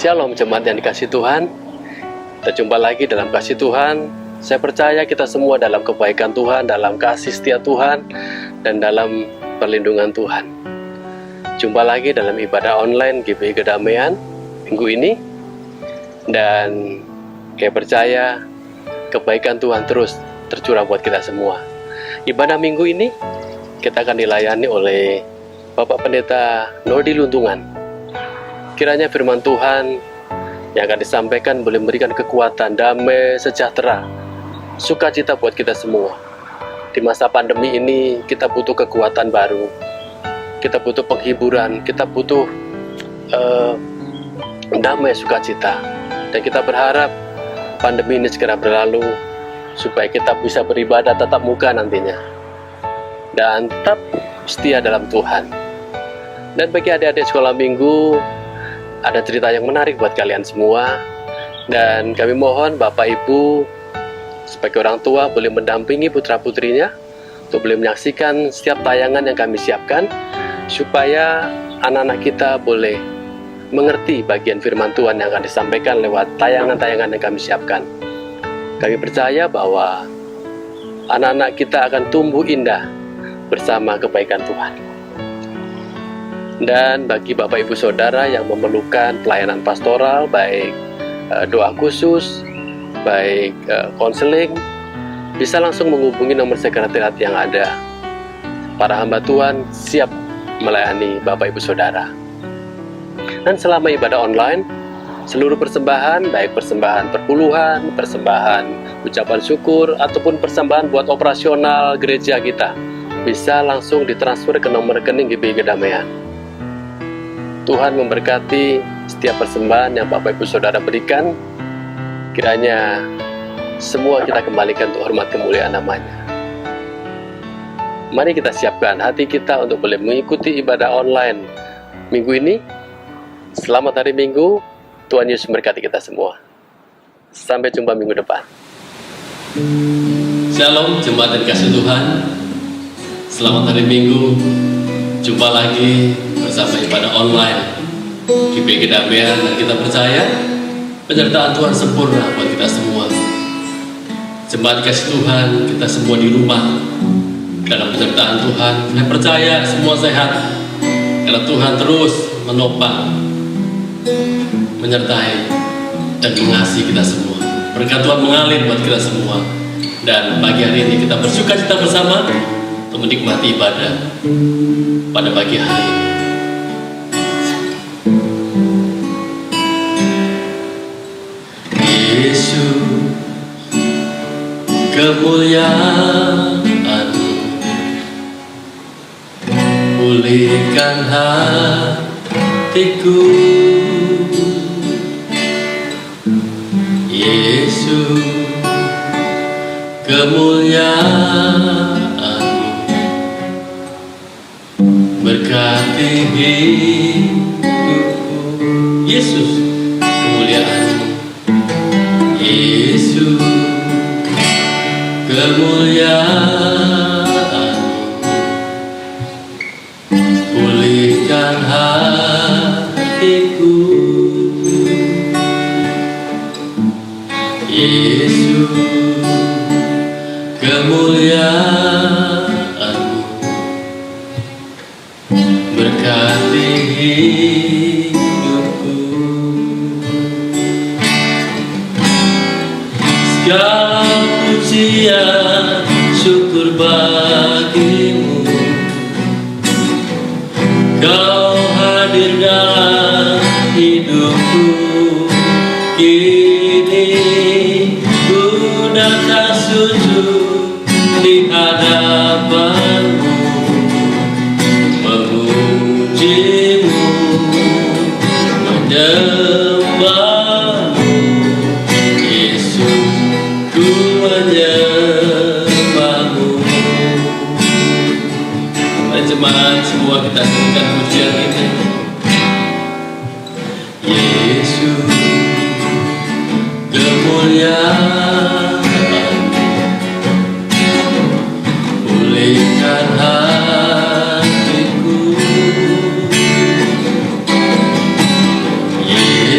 Shalom jemaat yang dikasih Tuhan. Kita jumpa lagi dalam kasih Tuhan. Saya percaya kita semua dalam kebaikan Tuhan, dalam kasih setia Tuhan, dan dalam perlindungan Tuhan. Jumpa lagi dalam ibadah online GBI Kedamaian minggu ini. Dan saya percaya kebaikan Tuhan terus tercurah buat kita semua. Ibadah minggu ini kita akan dilayani oleh Bapak Pendeta Nodi Luntungan. Kiranya firman Tuhan yang akan disampaikan boleh memberikan kekuatan, damai, sejahtera, sukacita buat kita semua. Di masa pandemi ini kita butuh kekuatan baru, kita butuh penghiburan, kita butuh damai, sukacita. Dan kita berharap pandemi ini segera berlalu supaya kita bisa beribadah tatap muka nantinya dan tetap setia dalam Tuhan. Dan bagi adik-adik sekolah minggu, ada cerita yang menarik buat kalian semua. Dan kami mohon Bapak Ibu sebagai orang tua boleh mendampingi putra-putrinya untuk boleh menyaksikan setiap tayangan yang kami siapkan, supaya anak-anak kita boleh mengerti bagian firman Tuhan yang akan disampaikan lewat tayangan-tayangan yang kami siapkan. Kami percaya bahwa anak-anak kita akan tumbuh indah bersama kebaikan Tuhan. Dan bagi Bapak Ibu Saudara yang memerlukan pelayanan pastoral, baik doa khusus, baik konseling, bisa langsung menghubungi nomor sekretariat yang ada. Para hamba Tuhan siap melayani Bapak Ibu Saudara. Dan selama ibadah online, seluruh persembahan, baik persembahan perpuluhan, persembahan ucapan syukur, ataupun persembahan buat operasional gereja kita, bisa langsung ditransfer ke nomor rekening GBI Kedamaian. Tuhan memberkati setiap persembahan yang Bapak Ibu Saudara berikan. Kiranya semua kita kembalikan untuk hormat kemuliaan namanya. Mari kita siapkan hati kita untuk boleh mengikuti ibadah online minggu ini. Selamat hari Minggu. Tuhan Yesus memberkati kita semua. Sampai jumpa minggu depan. Shalom jemaat dan kasih Tuhan. Selamat hari Minggu. Jumpa lagi bersama ibadah online GBI Kedamaian, dan kita percaya penyertaan Tuhan sempurna buat kita semua. Jemaat kasih Tuhan, kita semua di rumah dalam penyertaan Tuhan. Saya percaya semua sehat karena Tuhan terus menopang, menyertai, dan mengasihi kita semua. Berkat Tuhan mengalir buat kita semua. Dan pagi hari ini kita bersukacita bersama untuk menikmati ibadah pada pagi hari ini. Yesus, kemuliaan-Mu pulihkan hatiku. Yesus, kemuliaan-Mu berkati hidupku. Yesus, kemuliaan-Mu. Yesus, kemuliaan-Mu pulihkan hatiku. Yesus, kemuliaan-Mu berkati hidupku. Segala pujian syukur bagi-Mu, Kau hadir dalam hidupku. Kini ku datang sujud di hadapan-Mu, memuji-Mu, menyembah-Mu. Yesus, ku menyembah-Mu. Mari jemaat semua kita nyanyikan pujian ini. Yesus, kemuliaan-Mu pulihkan hatiku. Yesus,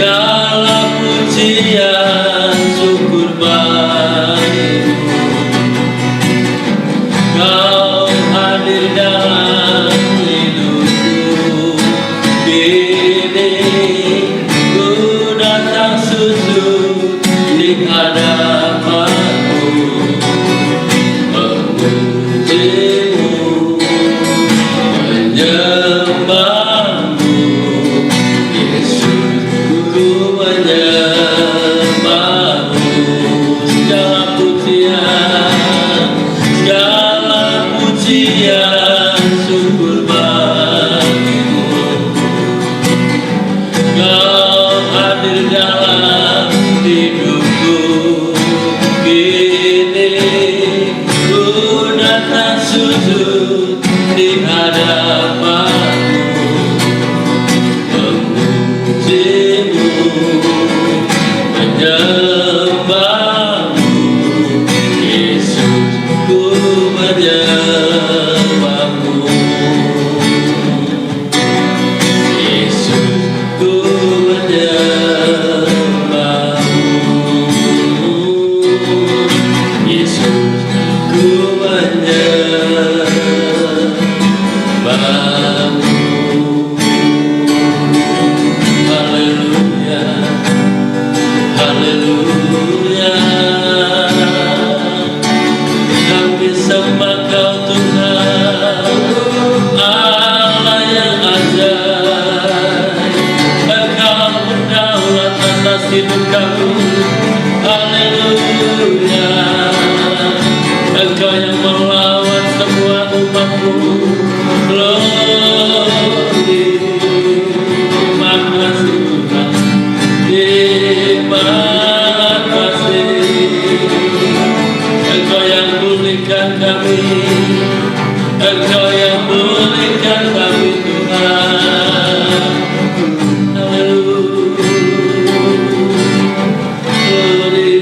segala pujian syukur bagimu. Kau hadir dalam hidupku, kini ku datang sujud di hadapanmu, memujimu, menyembahmu, Yesus, ku menyembahmu. Segala pujian syukur bagimu. Kau hadir dalam hidupku, kini ku datang sujud di hadapanmu, memujimu, menyembahmu, Yesus, ku menyembahmu, Yesus, ku menyembahmu, Yesus, ku menyembahmu. Haleluya, haleluya. Kami sembah Kau Tuhan, Allah yang ajaib. Engkau berdaulat atas hidup kami. Haleluya. Engkau yang melawan semua umat-Mu. Glory. Makasih Tuhan. Terima kasih. Engkau yang pulihkan kami, Engkau yang pulihkan kami Tuhan. Haleluya. Glory.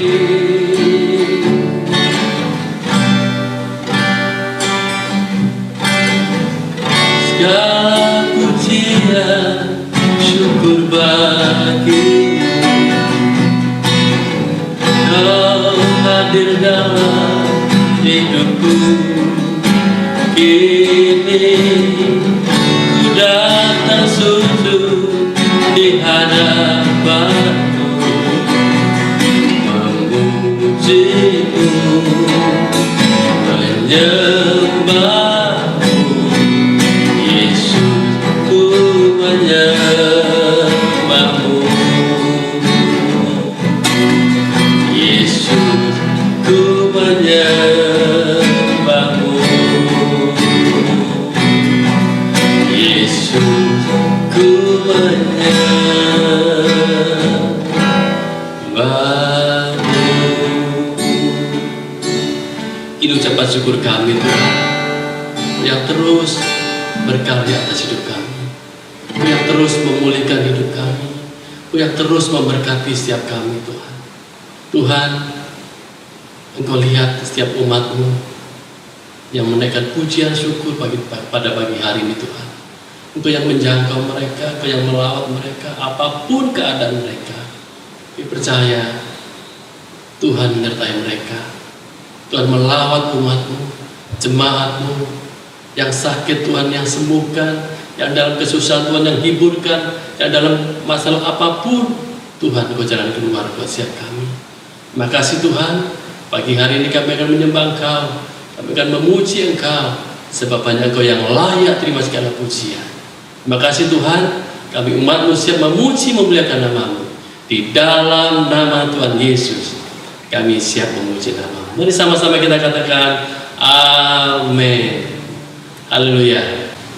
Segala pujian syukur bagimu. Kau hadir dalam hidupku, kini ku datang sujud di hadapanmu, memujimu, menyembahmu, Yesus, ku menyembahmu, Yesus, ku menyembahmu, Yesus, ku menyembahmu. Ini ucapan syukur kami Tuhan, yang terus berkarya atas hidup kami, yang terus memulihkan hidup kami, yang terus memberkati setiap kami Tuhan. Tuhan, Engkau lihat setiap umat-Mu yang menaikkan pujian syukur pada pagi hari ini Tuhan. Engkau yang menjangkau mereka, Engkau yang melawat mereka, apapun keadaan mereka. Kami percaya Tuhan menyertai mereka. Tuhan melawat umat-Mu, jemaat-Mu yang sakit Tuhan yang sembuhkan, yang dalam kesusahan Tuhan yang hiburkan, yang dalam masalah apapun Tuhan Engkau jalan keluar buat setiap kami. Terima kasih Tuhan, pagi hari ini kami akan menyembah Engkau, kami akan memuji Engkau, sebab hanya Engkau yang layak terima segala pujian. Terima kasih Tuhan, kami umat-Mu siap memuji memuliakan nama-Mu. Di dalam nama Tuhan Yesus, kami siap memuji nama-Mu. Mari sama-sama kita katakan, amin. Haleluya.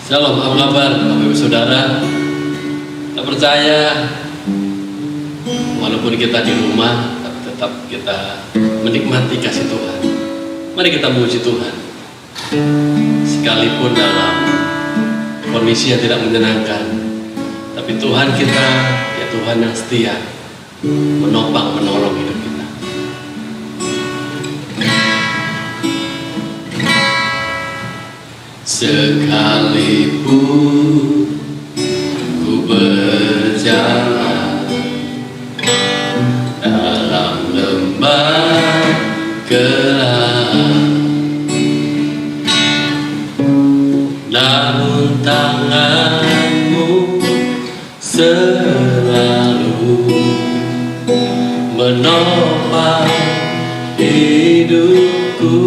Shalom, apa kabar Bapak Ibu Saudara? Kita percaya walaupun kita di rumah, tapi tetap kita menikmati kasih Tuhan. Mari kita memuji Tuhan, sekalipun dalam kondisi yang tidak menyenangkan, tapi Tuhan kita, ya Tuhan yang setia, menopang, menolong hidup kita. Sekalipun ku berjalan menopang hidupku.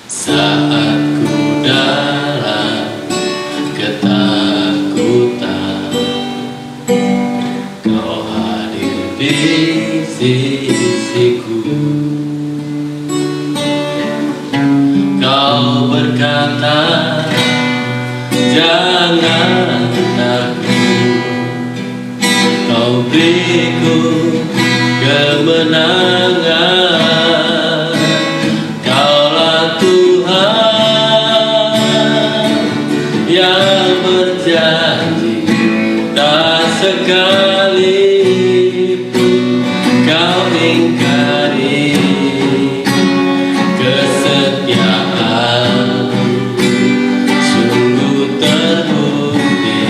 Saat ku dalam ketakutan, Kau hadir di sisiku. Kau berkata, jangan takut, Kau beriku kemenangan. Kaulah Tuhan yang berjanji, tak sekalipun Kau ingkari kesetiaan. Sungguh terbukti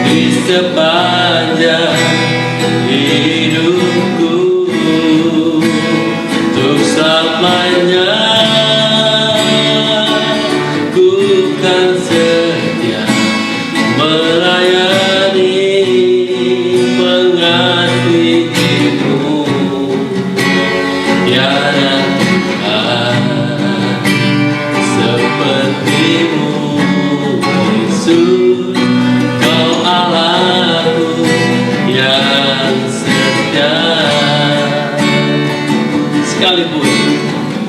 di sepanjang hidupku, untuk selamanya ku kan setia melayani, mengasihimu. Tiada Tuhan sepertimu, Yesus. Kau Allahku yang setia. Sekalipun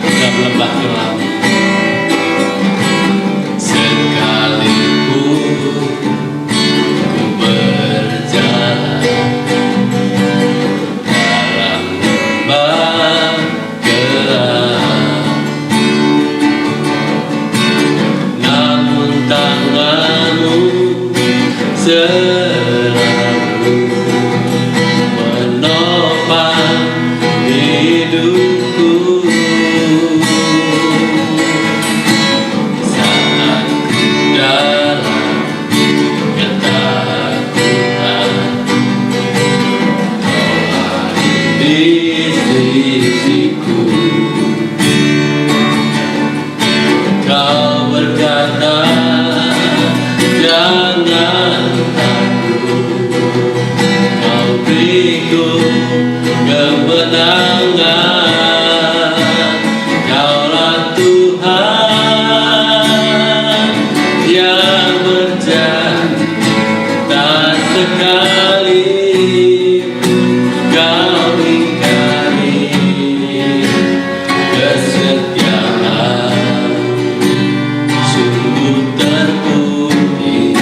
dalam lembah kelam, sekalipun ku berjalan dalam lembah kelam, namun tanganmu selalu menopang hidupku. Saat ku dalam ketakutan, Kau hadir di sisiku. Kau berkata, jangan takut, Kau beriku kemenangan. Kaulah Tuhan yang berjanji, tak sekalipun Kau ingkari kesetiaan. Sungguh terbukti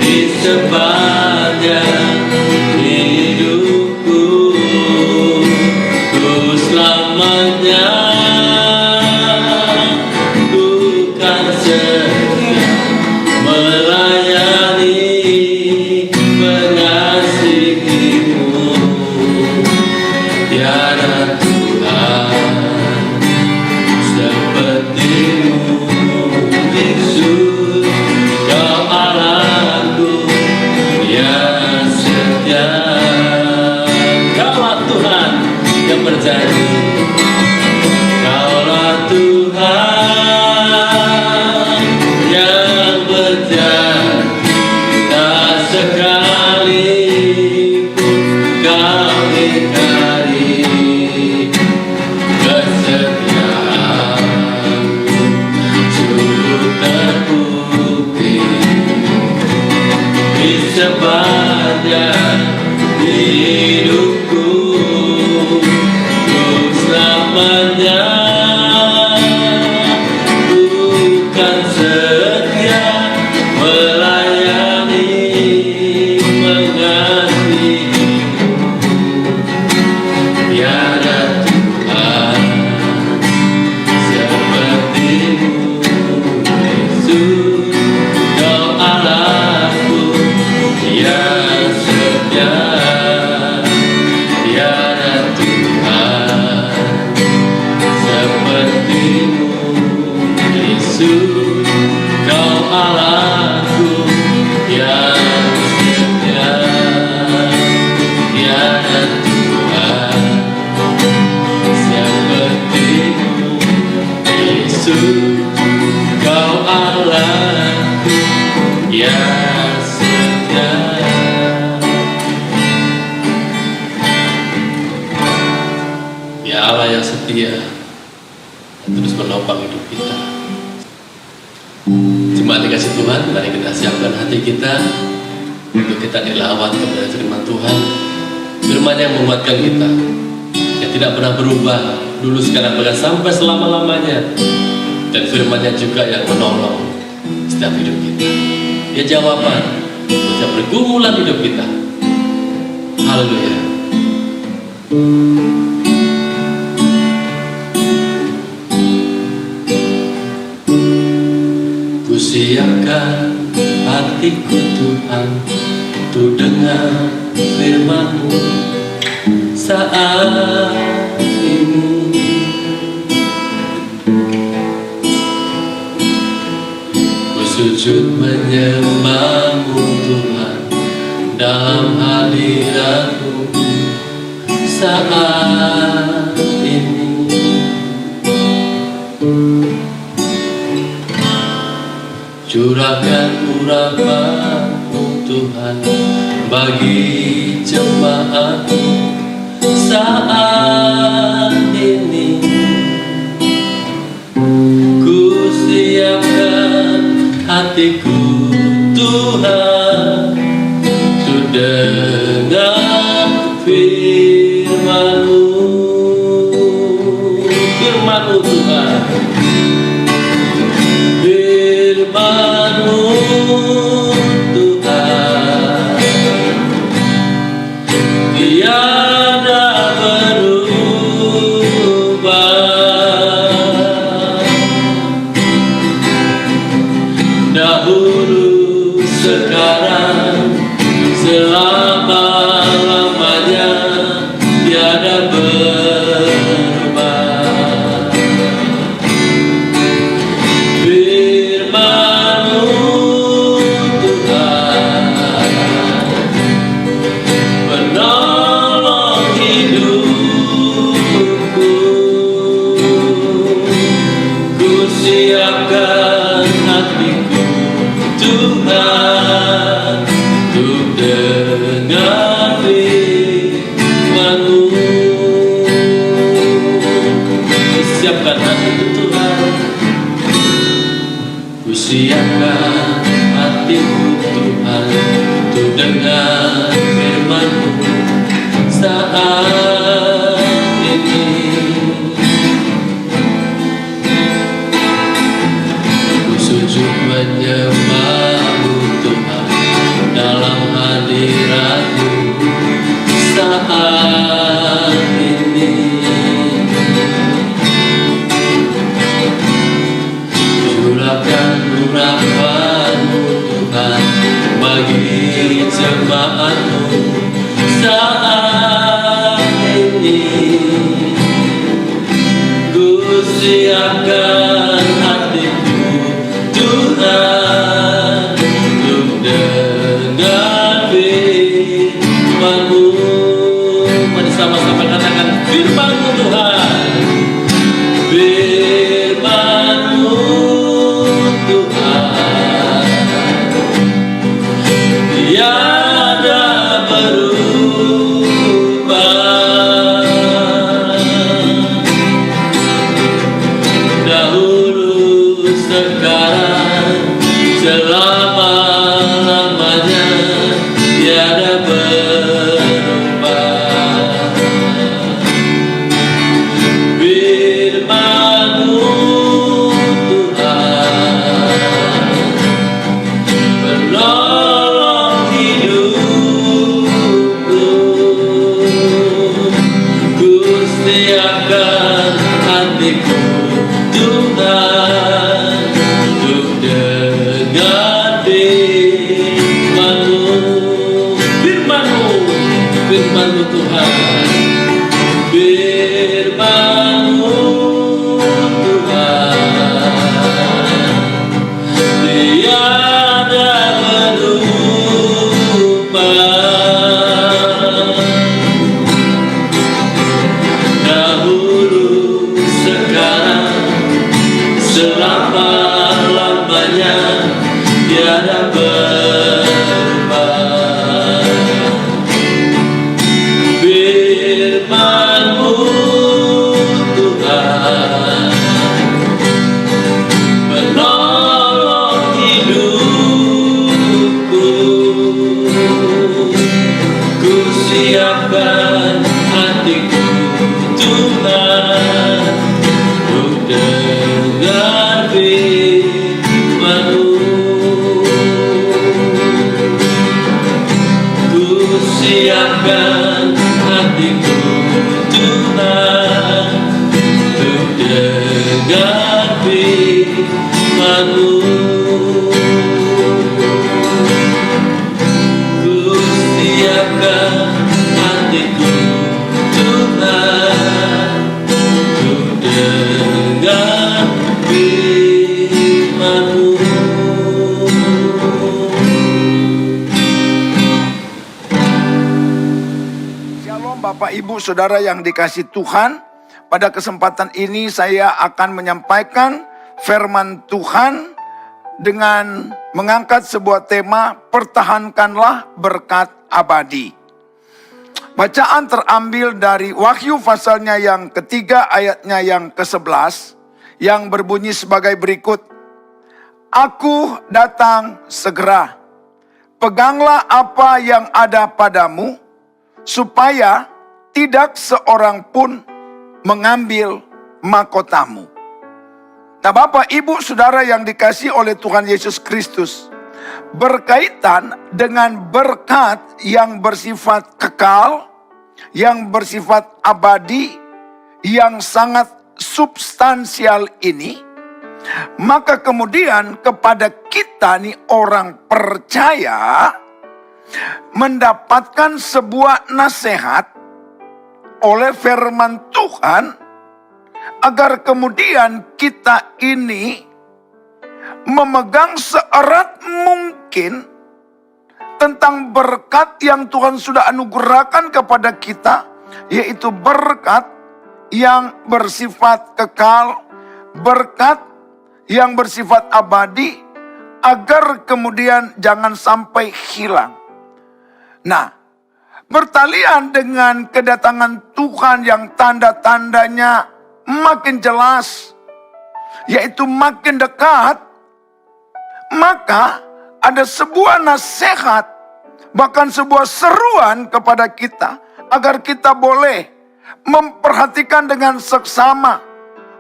di sepanjang hidupku, ku selamanya ku kan setia melayani, mengasihimu. Tiada Tuhan sepertimu, Yesus. Kau Allahku yang setia. Kaulah Tuhan yang berjanji, Kaulah Tuhan yang berjanji, tak sekalipun Kau ingkari kesetiaan. Sungguh terbukti di sepanjang hidupku, untuk selamanya ku kan setia melayani, mengasihimu. Tiada Tuhan sepertimu, Yesus. Kau Allahku yang setia. Tiada Tuhan sepertimu, Yesus. Kau Allahku yang setia. Tiada Tuhan sepertimu, Yesus. Kau Allahku yang setia. setia dan terus menopang hidup kita. Jemaat dikasih Tuhan, mari kita siapkan hati kita untuk kita dilawat kepada firman Tuhan. Firman yang menguatkan kita, yang tidak pernah berubah, dulu sekarang bahkan sampai selama-lamanya. Dan firman-Nya juga yang menolong setiap hidup kita. Dia jawaban setiap pergumulan hidup kita. Haleluya. Kusiapkan hatiku Tuhan untuk dengar firman-Mu saat ini. Sujud menyembah-Mu Tuhan dalam hadirat-Mu saat ini. Curahkan urapan-Mu Tuhan bagi jemaat-Mu saat ini. Kusiapkan hatiku Tuhan untuk dengar firman-Mu, firman-Mu Tuhan, firman-Mu Tuhan, tiada berubah. Dahulu, sekarang, selama-lamanya, tiada berubah. Firman-Mu Tuhan menolong hidupku. Kusiapkan hatiku Tuhan untuk dengar firman-Mu. Kusiapkan hatiku Tuhan, kusiapkan hatiku Tuhan untuk dengar firman-Mu saat ini. Sujud menyembah-Mu Tuhan dalam hadirat-Mu saat ini. Curahkan urapan-Mu Tuhan bagi jemaat-Mu saat ini. Kusiapkan hatiku Tuhan untuk dengar firman-Mu. Mari sama-sama katakan firman-Mu Tuhan, firman-Mu Tuhan, tiada berubah. Dahulu, sekarang, selama-lamanya, tiada berubah. Firman-Mu Tuhan menolong hidupku. Kusiapkan hatiku Tuhan untuk dengar firman-Mu, firman-Mu, firman-Mu Tuhan, firman-Mu Tuhan, tiada berubah. Dahulu, sekarang, selama-lamanya, tiada berubah. dengan firman-Mu. Ku siapkan hatiku Tuhan untuk dengar firman-Mu. Shalom Bapak Ibu Saudara yang dikasihi Tuhan. Pada kesempatan ini saya akan menyampaikan firman Tuhan dengan mengangkat sebuah tema, pertahankanlah berkat abadi. Bacaan terambil dari Wahyu pasalnya yang ketiga ayatnya yang ke-11 yang berbunyi sebagai berikut. Aku datang segera, peganglah apa yang ada padamu, supaya tidak seorang pun mengambil mahkotamu. Nah Bapak, Ibu, Saudara yang dikasihi oleh Tuhan Yesus Kristus, berkaitan dengan berkat yang bersifat kekal, yang bersifat abadi, yang sangat substansial ini, maka kemudian kepada kita nih orang percaya mendapatkan sebuah nasihat oleh firman Tuhan agar kemudian kita ini memegang seerat mungkin tentang berkat yang Tuhan sudah anugerahkan kepada kita, yaitu berkat yang bersifat kekal, berkat yang bersifat abadi, agar kemudian jangan sampai hilang. Nah, bertalian dengan kedatangan Tuhan yang tanda-tandanya makin jelas, yaitu makin dekat, maka ada sebuah nasihat, bahkan sebuah seruan kepada kita, agar kita boleh memperhatikan dengan seksama,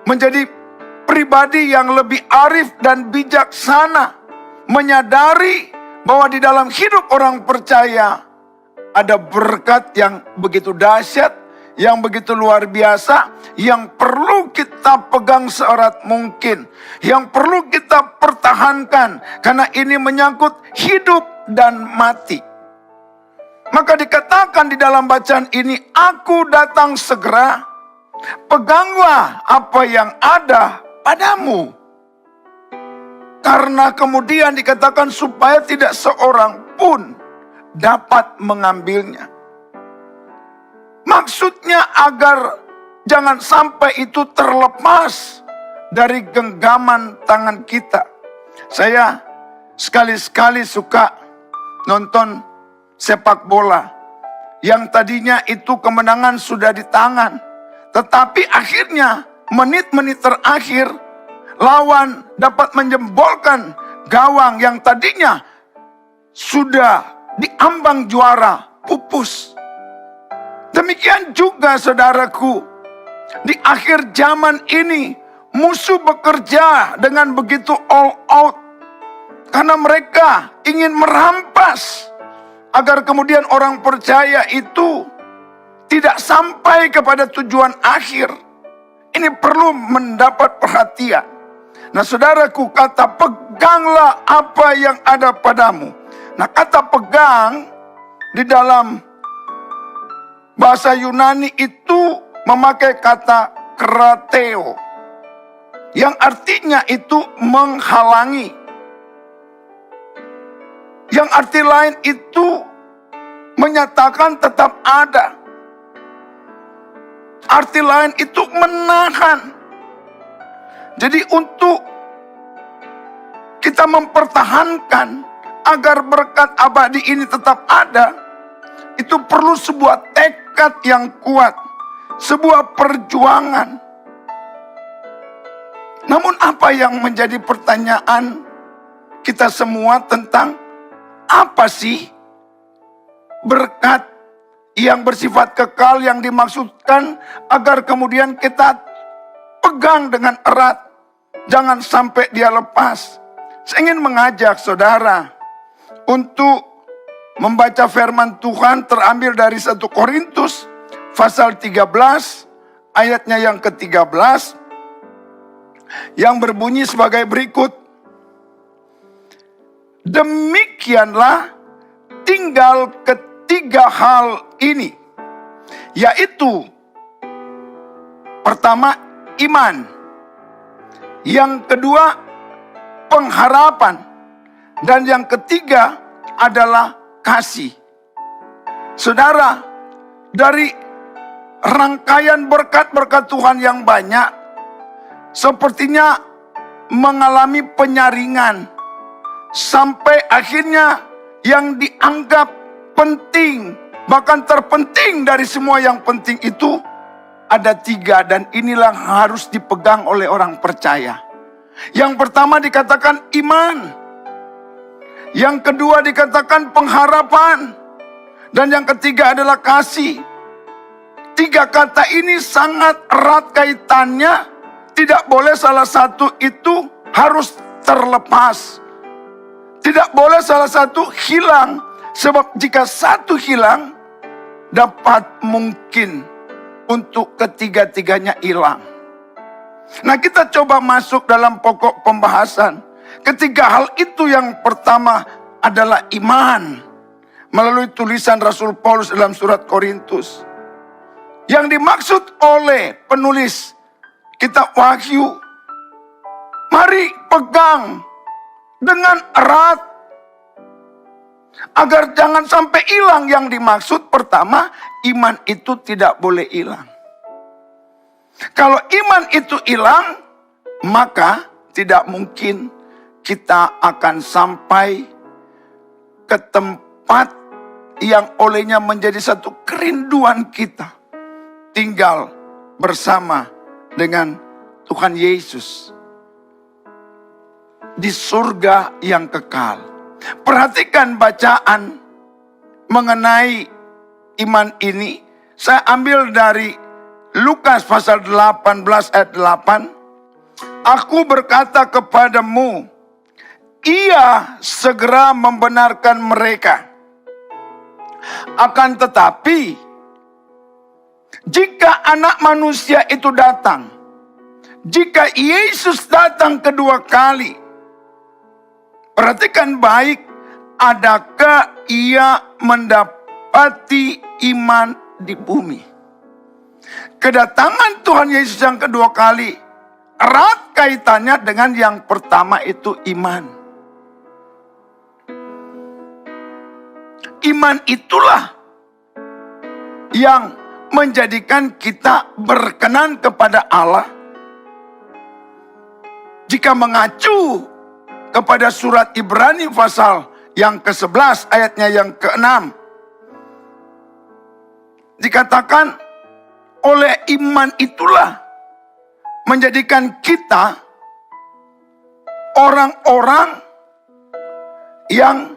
menjadi pribadi yang lebih arif dan bijaksana, menyadari bahwa di dalam hidup orang percaya ada berkat yang begitu dahsyat, yang begitu luar biasa, yang perlu kita pegang seerat mungkin, yang perlu kita pertahankan, karena ini menyangkut hidup dan mati. Maka dikatakan di dalam bacaan ini, aku datang segera, peganglah apa yang ada padamu. Karena kemudian dikatakan supaya tidak seorang pun dapat mengambilnya. Maksudnya agar jangan sampai itu terlepas dari genggaman tangan kita. Saya sekali-sekali suka nonton sepak bola yang tadinya itu kemenangan sudah di tangan, tetapi akhirnya menit-menit terakhir lawan dapat menjembolkan gawang yang tadinya sudah diambang juara, pupus. Demikian juga saudaraku, di akhir zaman ini musuh bekerja dengan begitu all out, karena mereka ingin merampas agar kemudian orang percaya itu tidak sampai kepada tujuan akhir. Ini perlu mendapat perhatian. Nah saudaraku, kata peganglah apa yang ada padamu. Nah kata pegang di dalam bahasa Yunani itu memakai kata krateo, yang artinya itu menghalangi. Yang arti lain itu menyatakan tetap ada. Arti lain itu menahan. Jadi untuk kita mempertahankan agar berkat abadi ini tetap ada, itu perlu sebuah tekad yang kuat, sebuah perjuangan. Namun apa yang menjadi pertanyaan kita semua tentang apa sih berkat yang bersifat kekal yang dimaksudkan agar kemudian kita pegang dengan erat, jangan sampai dia lepas. Saya ingin mengajak saudara untuk membaca firman Tuhan terambil dari 1 Korintus pasal 13 ayatnya yang ke-13 yang berbunyi sebagai berikut. Demikianlah tinggal ketiga hal ini, yaitu pertama iman, yang kedua pengharapan, dan yang ketiga adalah kasih. Saudara, dari rangkaian berkat-berkat Tuhan yang banyak, sepertinya mengalami penyaringan, sampai akhirnya yang dianggap penting, bahkan terpenting dari semua yang penting itu, ada tiga, dan inilah yang harus dipegang oleh orang percaya. Yang pertama dikatakan iman, yang kedua dikatakan pengharapan, dan yang ketiga adalah kasih. Tiga kata ini sangat erat kaitannya, tidak boleh salah satu itu harus terlepas. Tidak boleh salah satu hilang, sebab jika satu hilang, dapat mungkin untuk ketiga-tiganya hilang. Nah, kita coba masuk dalam pokok pembahasan. Ketiga hal itu, yang pertama adalah iman, melalui tulisan Rasul Paulus dalam surat Korintus. Yang dimaksud oleh penulis kitab Wahyu, mari pegang dengan erat, agar jangan sampai hilang. Yang dimaksud pertama, iman itu tidak boleh hilang. Kalau iman itu hilang, maka tidak mungkin kita akan sampai ke tempat yang olehnya menjadi satu kerinduan kita, tinggal bersama dengan Tuhan Yesus di surga yang kekal. Perhatikan bacaan mengenai iman ini. Saya ambil dari Lukas pasal 18 ayat 8. Aku berkata kepadamu, ia segera membenarkan mereka. Akan tetapi, jika Anak Manusia itu datang, jika Yesus datang kedua kali, perhatikan baik, adakah ia mendapati iman di bumi? Kedatangan Tuhan Yesus yang kedua kali erat kaitannya dengan yang pertama, itu iman. Iman itulah yang menjadikan kita berkenan kepada Allah. Jika mengacu kepada surat Ibrani pasal yang ke-11 ayatnya yang ke-6, dikatakan oleh iman itulah menjadikan kita orang-orang yang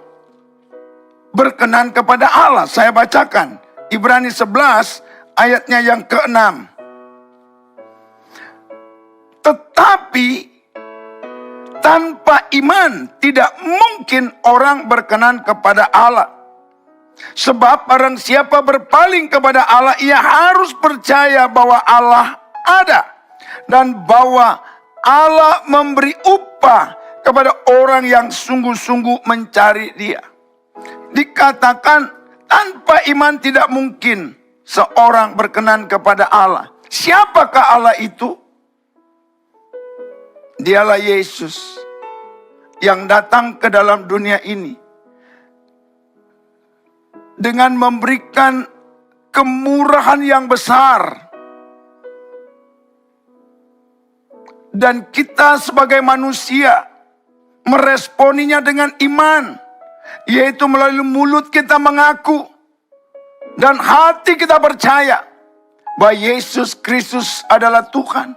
berkenan kepada Allah. Saya bacakan Ibrani 11 ayatnya yang ke-6. Tetapi tanpa iman tidak mungkin orang berkenan kepada Allah. Sebab barang siapa berpaling kepada Allah, ia harus percaya bahwa Allah ada, dan bahwa Allah memberi upah kepada orang yang sungguh-sungguh mencari Dia. Dikatakan tanpa iman tidak mungkin seorang berkenan kepada Allah. Siapakah Allah itu? Dialah Yesus yang datang ke dalam dunia ini dengan memberikan kemurahan yang besar. Dan kita sebagai manusia meresponinya dengan iman, yaitu melalui mulut kita mengaku dan hati kita percaya bahwa Yesus Kristus adalah Tuhan.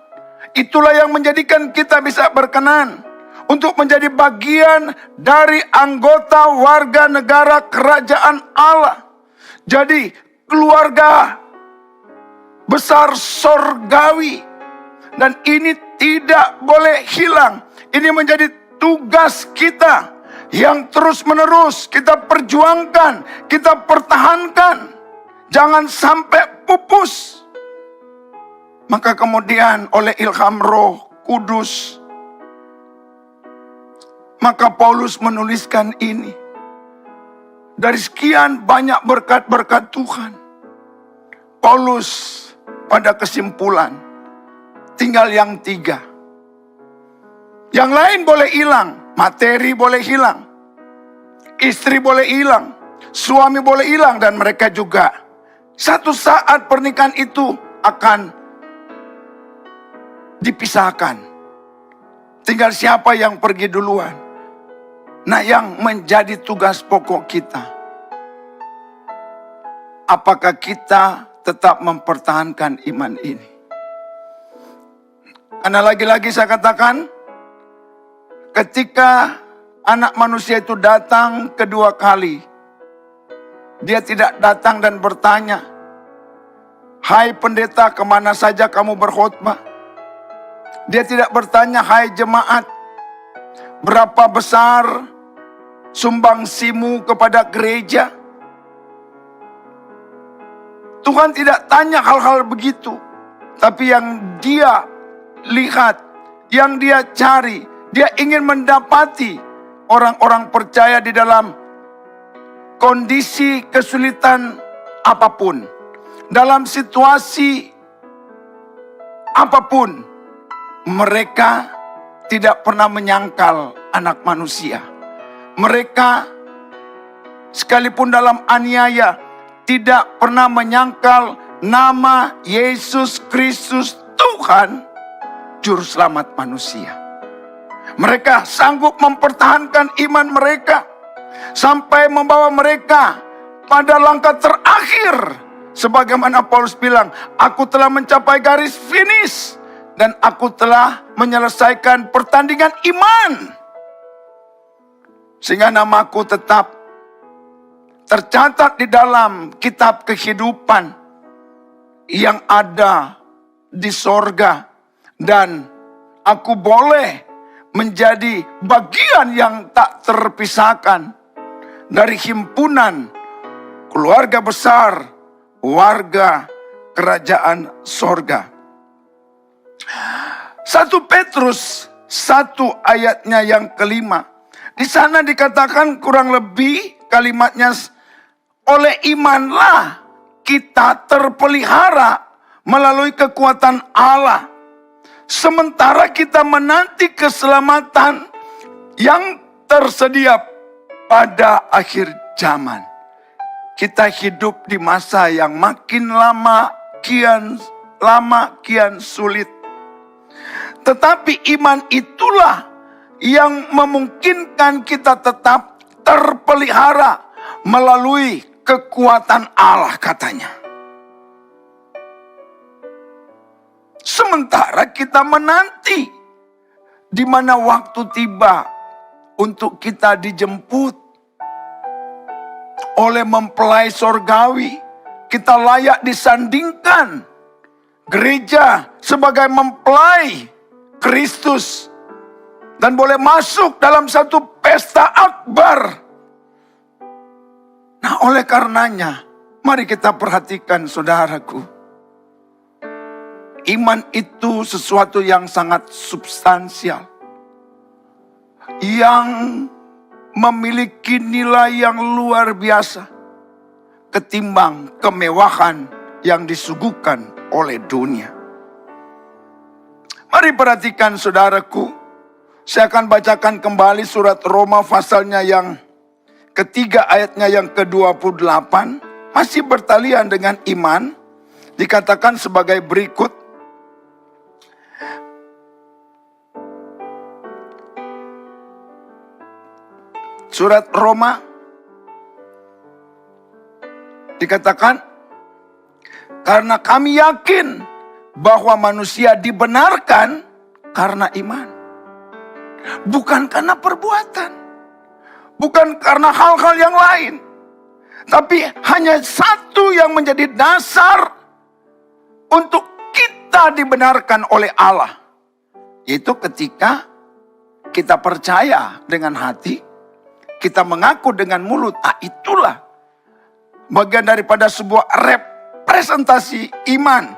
Itulah yang menjadikan kita bisa berkenan untuk menjadi bagian dari anggota warga negara kerajaan Allah. Jadi keluarga besar sorgawi. Dan ini tidak boleh hilang. Ini menjadi tugas kita yang terus menerus kita perjuangkan, kita pertahankan. Jangan sampai pupus. Maka kemudian oleh ilham Roh Kudus. Maka Paulus menuliskan ini. Dari sekian banyak berkat-berkat Tuhan, Paulus pada kesimpulan, tinggal yang 3. Yang lain boleh hilang, materi boleh hilang, istri boleh hilang, suami boleh hilang, dan mereka juga. Satu saat pernikahan itu akan dipisahkan. Tinggal siapa yang pergi duluan. Nah, yang menjadi tugas pokok kita, apakah kita tetap mempertahankan iman ini? Karena lagi-lagi saya katakan, ketika anak manusia itu datang kedua kali, dia tidak datang dan bertanya, "Hai pendeta, kemana saja kamu berkhotbah?" Dia tidak bertanya, "Hai jemaat, berapa besar sumbangsimu kepada gereja?" Tuhan tidak tanya hal-hal begitu. Tapi yang dia lihat, yang dia cari, dia ingin mendapati orang-orang percaya di dalam kondisi kesulitan apapun, dalam situasi apapun, mereka tidak pernah menyangkal anak manusia. Mereka sekalipun dalam aniaya tidak pernah menyangkal nama Yesus Kristus Tuhan, Juru Selamat manusia. Mereka sanggup mempertahankan iman mereka sampai membawa mereka pada langkah terakhir. Sebagaimana Paulus bilang, "Aku telah mencapai garis finish dan aku telah menyelesaikan pertandingan iman, sehingga namaku tetap tercatat di dalam kitab kehidupan yang ada di sorga, dan aku boleh menjadi bagian yang tak terpisahkan dari himpunan keluarga besar, warga kerajaan sorga." 1 Petrus 1 ayatnya yang kelima. Di sana dikatakan kurang lebih kalimatnya, "Oleh imanlah kita terpelihara melalui kekuatan Allah, sementara kita menanti keselamatan yang tersedia pada akhir zaman." Kita hidup di masa yang makin lama kian sulit. Tetapi iman itulah yang memungkinkan kita tetap terpelihara melalui kekuatan Allah, katanya. Sementara kita menanti di mana waktu tiba untuk kita dijemput oleh mempelai sorgawi, kita layak disandingkan gereja sebagai mempelai Kristus dan boleh masuk dalam satu pesta akbar. Nah, oleh karenanya, mari kita perhatikan saudaraku. Iman itu sesuatu yang sangat substansial, yang memiliki nilai yang luar biasa ketimbang kemewahan yang disuguhkan oleh dunia. Mari perhatikan saudaraku. Saya akan bacakan kembali surat Roma pasalnya yang ketiga ayatnya yang ke-28. Masih bertalian dengan iman. Dikatakan sebagai berikut. Surat Roma dikatakan, "Karena kami yakin bahwa manusia dibenarkan karena iman, bukan karena perbuatan, bukan karena hal-hal yang lain, tapi hanya satu yang menjadi dasar untuk kita dibenarkan oleh Allah, yaitu ketika kita percaya dengan hati, kita mengaku dengan mulut." Itulah bagian daripada sebuah representasi iman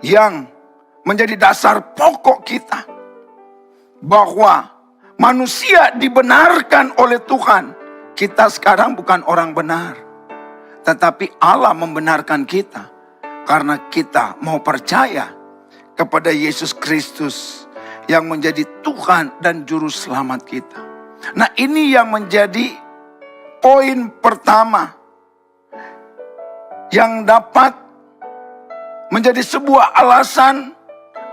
yang menjadi dasar pokok kita. bahwa manusia dibenarkan oleh Tuhan. Kita sekarang bukan orang benar, tetapi Allah membenarkan kita karena kita mau percaya kepada Yesus Kristus yang menjadi Tuhan dan Juru Selamat kita. Nah, ini yang menjadi poin pertama yang dapat menjadi sebuah alasan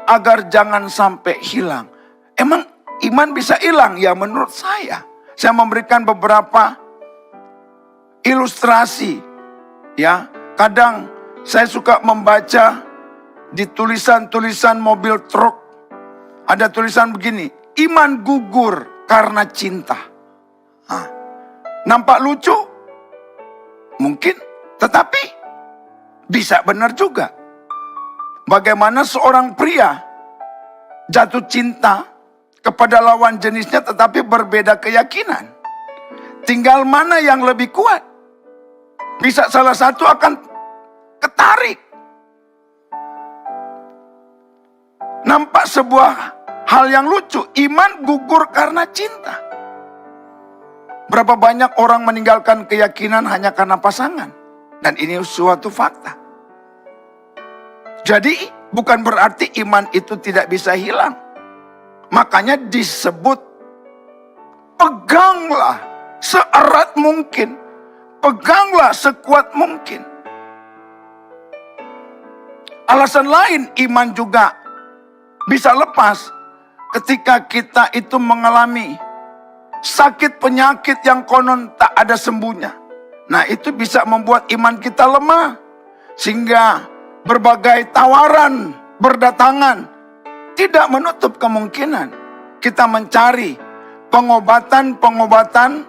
agar jangan sampai hilang. Emang iman bisa hilang? Ya, menurut saya memberikan beberapa ilustrasi. Ya, kadang saya suka membaca di tulisan-tulisan mobil truk. Ada tulisan begini, iman gugur karena cinta. Nampak lucu? Mungkin, tetapi bisa benar juga. Bagaimana seorang pria jatuh cinta kepada lawan jenisnya tetapi berbeda keyakinan. Tinggal mana yang lebih kuat. Bisa salah satu akan ketarik. Nampak sebuah hal yang lucu, iman gugur karena cinta. Berapa banyak orang meninggalkan keyakinan hanya karena pasangan. Dan ini suatu fakta. Jadi bukan berarti iman itu tidak bisa hilang. Makanya disebut peganglah seerat mungkin. Peganglah sekuat mungkin. Alasan lain iman juga bisa lepas ketika kita itu mengalami sakit penyakit yang konon tak ada sembuhnya. Nah, itu bisa membuat iman kita lemah. Sehingga berbagai tawaran berdatangan, tidak menutup kemungkinan kita mencari pengobatan-pengobatan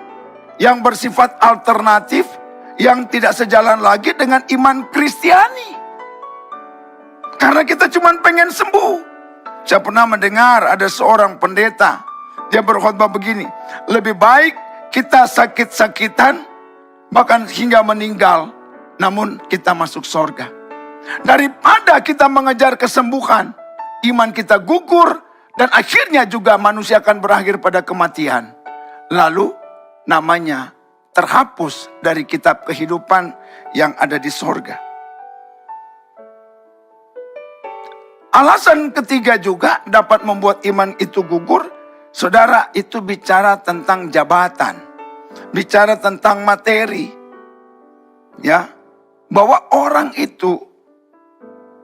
yang bersifat alternatif, yang tidak sejalan lagi dengan iman Kristiani. Karena kita cuma pengen sembuh. Saya pernah mendengar ada seorang pendeta, dia berkhotbah begini, lebih baik kita sakit-sakitan, bahkan hingga meninggal, namun kita masuk surga. Daripada kita mengejar kesembuhan, iman kita gugur, dan akhirnya juga manusia akan berakhir pada kematian. Lalu namanya terhapus dari kitab kehidupan yang ada di sorga. Alasan ketiga juga dapat membuat iman itu gugur. Saudara, itu bicara tentang jabatan, bicara tentang materi. Ya, bahwa orang itu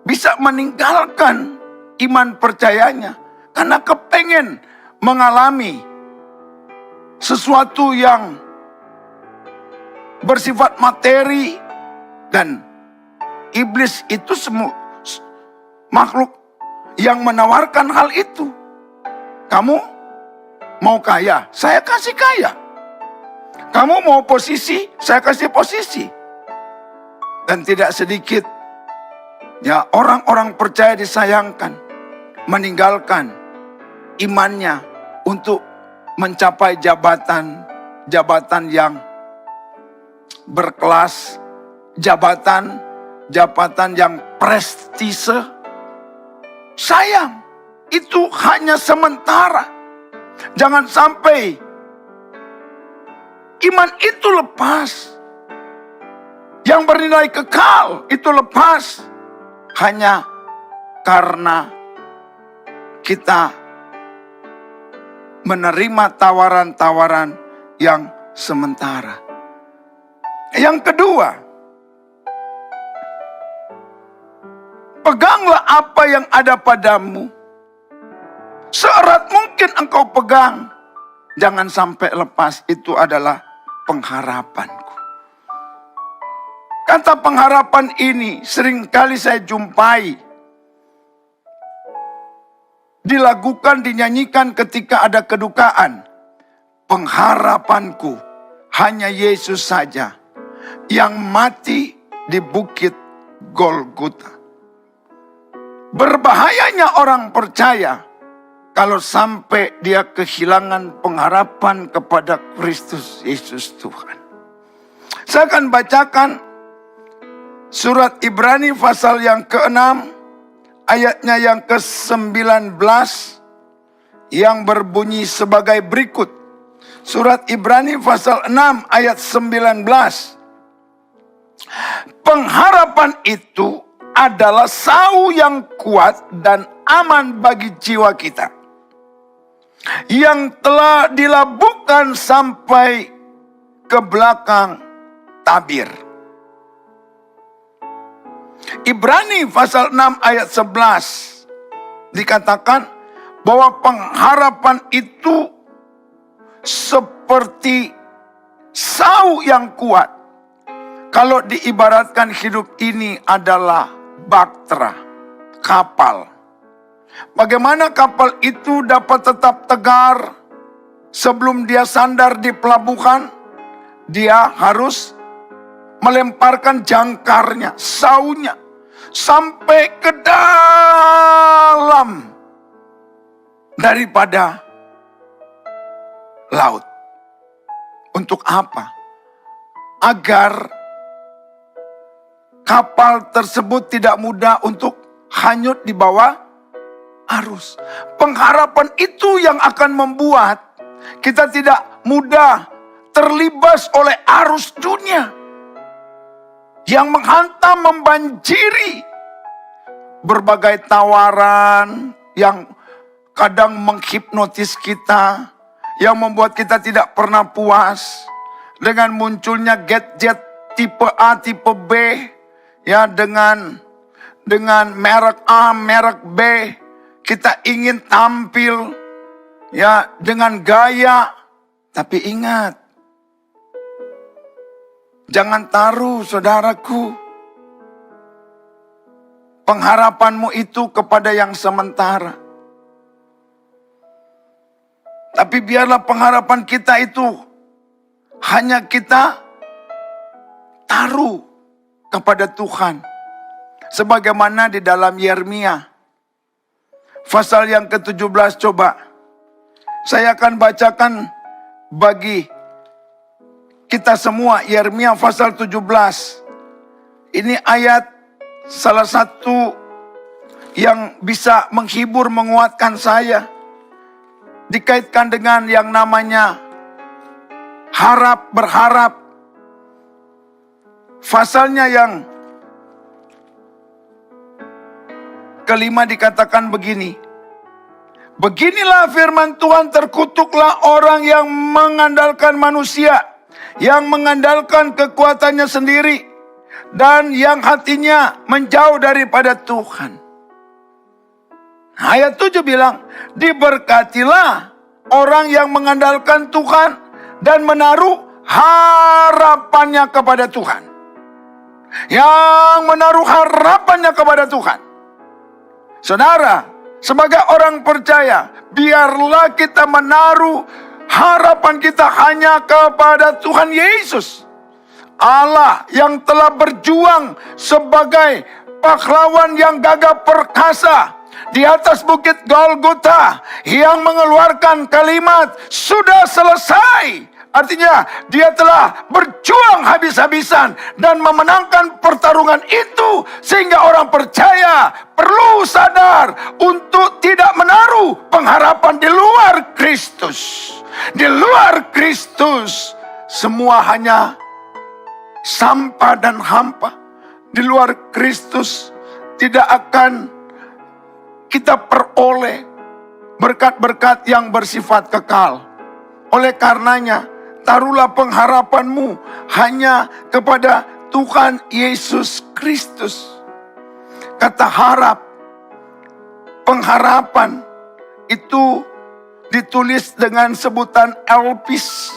bisa meninggalkan iman percayanya karena kepengen mengalami sesuatu yang bersifat materi, dan iblis itu semua makhluk yang menawarkan hal itu. Kamu mau kaya, saya kasih kaya. Kamu mau posisi, saya kasih posisi. Dan tidak sedikit ya orang-orang percaya disayangkan, meninggalkan imannya untuk mencapai jabatan yang berkelas, jabatan yang prestise. Sayang, itu hanya sementara. Jangan sampai iman itu lepas. Yang bernilai kekal itu lepas hanya karena kita menerima tawaran-tawaran yang sementara. Yang kedua, peganglah apa yang ada padamu. Seerat mungkin engkau pegang. Jangan sampai lepas, itu adalah pengharapanku. Kata pengharapan ini seringkali saya jumpai. Dilakukan, dinyanyikan ketika ada kedukaan. Pengharapanku hanya Yesus saja yang mati di bukit Golgota. Berbahayanya orang percaya kalau sampai dia kehilangan pengharapan kepada Kristus Yesus Tuhan. Saya akan bacakan surat Ibrani pasal yang ke-6, ayatnya yang ke-19, yang berbunyi sebagai berikut. Surat Ibrani pasal 6 ayat 19. Pengharapan itu adalah sau yang kuat dan aman bagi jiwa kita, yang telah dilabuhkan sampai ke belakang tabir. Ibrani pasal 6 ayat 11 dikatakan bahwa pengharapan itu seperti sau yang kuat. Kalau diibaratkan hidup ini adalah bahtera, kapal. Bagaimana kapal itu dapat tetap tegar sebelum dia sandar di pelabuhan? Dia harus melemparkan jangkarnya, saunya, sampai ke dalam daripada laut. Untuk apa? Agar kapal tersebut tidak mudah untuk hanyut di bawah arus. Pengharapan itu yang akan membuat kita tidak mudah terlibas oleh arus dunia yang menghantam, membanjiri berbagai tawaran yang kadang menghipnotis kita, yang membuat kita tidak pernah puas dengan munculnya gadget tipe A, tipe B, ya, dengan merek A, merek B. Kita ingin tampil, ya, dengan gaya. Tapi ingat, jangan taruh, saudaraku, pengharapanmu itu kepada yang sementara. Tapi biarlah pengharapan kita itu hanya kita taruh kepada Tuhan. Sebagaimana di dalam Yeremia pasal yang ke-17, coba saya akan bacakan bagi kita semua. Yeremia pasal 17. Ini ayat salah satu yang bisa menghibur, menguatkan saya. Dikaitkan dengan yang namanya berharap. Pasalnya yang kelima dikatakan begini. Beginilah firman Tuhan, terkutuklah orang yang mengandalkan manusia, yang mengandalkan kekuatannya sendiri, dan yang hatinya menjauh daripada Tuhan. Ayat 7 bilang, diberkatilah orang yang mengandalkan Tuhan dan menaruh harapannya kepada Tuhan. Yang menaruh harapannya kepada Tuhan. Saudara, sebagai orang percaya, biarlah kita menaruh harapan kita hanya kepada Tuhan Yesus. Allah yang telah berjuang sebagai pahlawan yang gagah perkasa di atas bukit Golgota, yang mengeluarkan kalimat sudah selesai. Artinya dia telah berjuang habis-habisan dan memenangkan pertarungan itu, sehingga orang percaya perlu sadar untuk tidak menaruh pengharapan di luar Kristus. Di luar Kristus semua hanya sampah dan hampa. Di luar Kristus tidak akan kita peroleh berkat-berkat yang bersifat kekal. Oleh karenanya, taruhlah pengharapanmu hanya kepada Tuhan Yesus Kristus. Kata harap, pengharapan itu ditulis dengan sebutan elpis,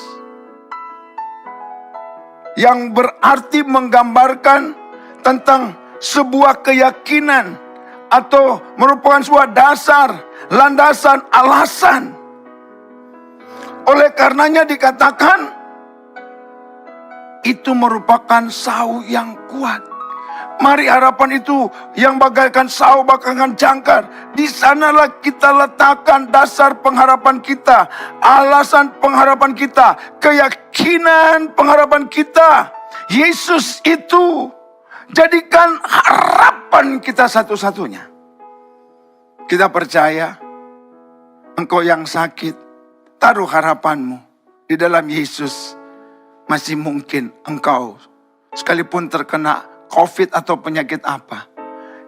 yang berarti menggambarkan tentang sebuah keyakinan atau merupakan sebuah dasar, landasan, alasan. Oleh karenanya dikatakan itu merupakan sau yang kuat. Mari harapan itu yang bagaikan sau, bagaikan jangkar, di sanalah kita letakkan dasar pengharapan kita, alasan pengharapan kita, keyakinan pengharapan kita. Yesus itu jadikan harapan kita satu-satunya. Kita percaya engkau yang sakit, taruh harapanmu di dalam Yesus. Masih mungkin engkau, sekalipun terkena COVID atau penyakit apa,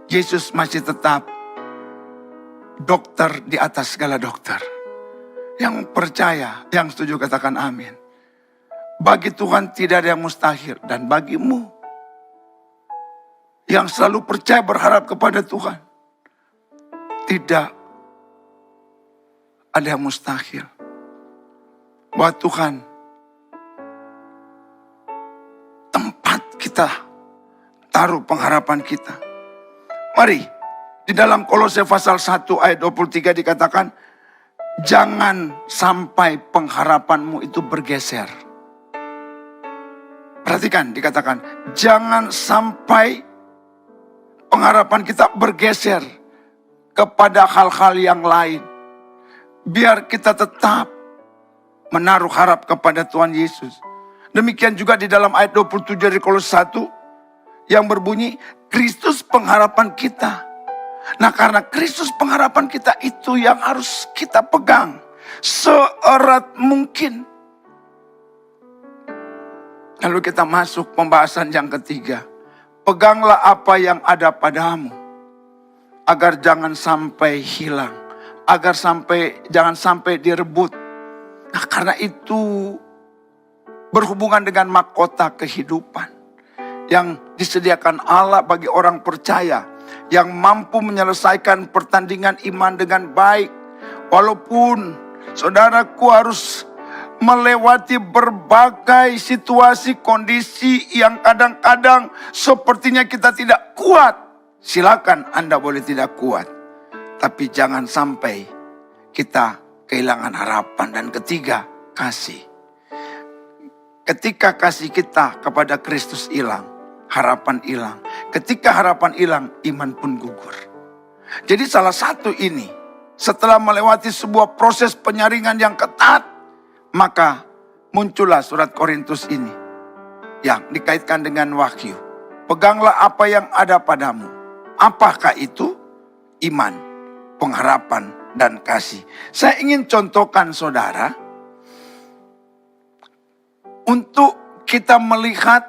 Yesus masih tetap dokter di atas segala dokter. Yang percaya, yang setuju katakan amin. Bagi Tuhan tidak ada yang mustahil. Dan bagimu yang selalu percaya berharap kepada Tuhan, tidak ada yang mustahil. Bahwa Tuhan tempat kita taruh pengharapan kita. Mari, di dalam Kolose pasal 1 ayat 23 dikatakan, jangan sampai pengharapanmu itu bergeser. Perhatikan, dikatakan, jangan sampai pengharapan kita bergeser kepada hal-hal yang lain. Biar kita tetap menaruh harap kepada Tuhan Yesus. Demikian juga di dalam ayat 27 dari Kolose 1 yang berbunyi, Kristus pengharapan kita. Nah, karena Kristus pengharapan kita itu yang harus kita pegang seerat mungkin. Lalu kita masuk pembahasan yang ketiga. Peganglah apa yang ada padamu, agar jangan sampai hilang, agar jangan sampai direbut. Nah, karena itu berhubungan dengan mahkota kehidupan yang disediakan Allah bagi orang percaya, yang mampu menyelesaikan pertandingan iman dengan baik. Walaupun saudaraku harus melewati berbagai situasi, kondisi yang kadang-kadang sepertinya kita tidak kuat. Silakan Anda boleh tidak kuat, tapi jangan sampai kita kehilangan harapan. Dan ketiga, kasih. Ketika kasih kita kepada Kristus hilang, harapan hilang. Ketika harapan hilang, iman pun gugur. Jadi salah satu ini, setelah melewati sebuah proses penyaringan yang ketat, maka muncullah surat Korintus ini yang dikaitkan dengan wahyu. Peganglah apa yang ada padamu. Apakah itu? Iman, pengharapan, dan kasih. Saya ingin contohkan saudara, untuk kita melihat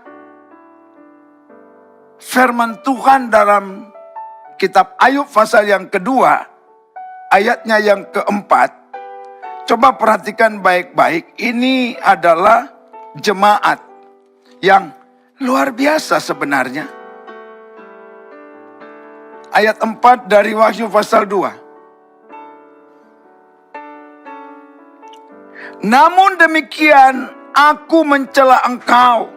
firman Tuhan dalam kitab Ayub pasal yang kedua, ayatnya yang keempat. Coba perhatikan baik-baik, ini adalah jemaat yang luar biasa sebenarnya. Ayat 4 dari Wahyu pasal 2. Namun demikian aku mencela engkau,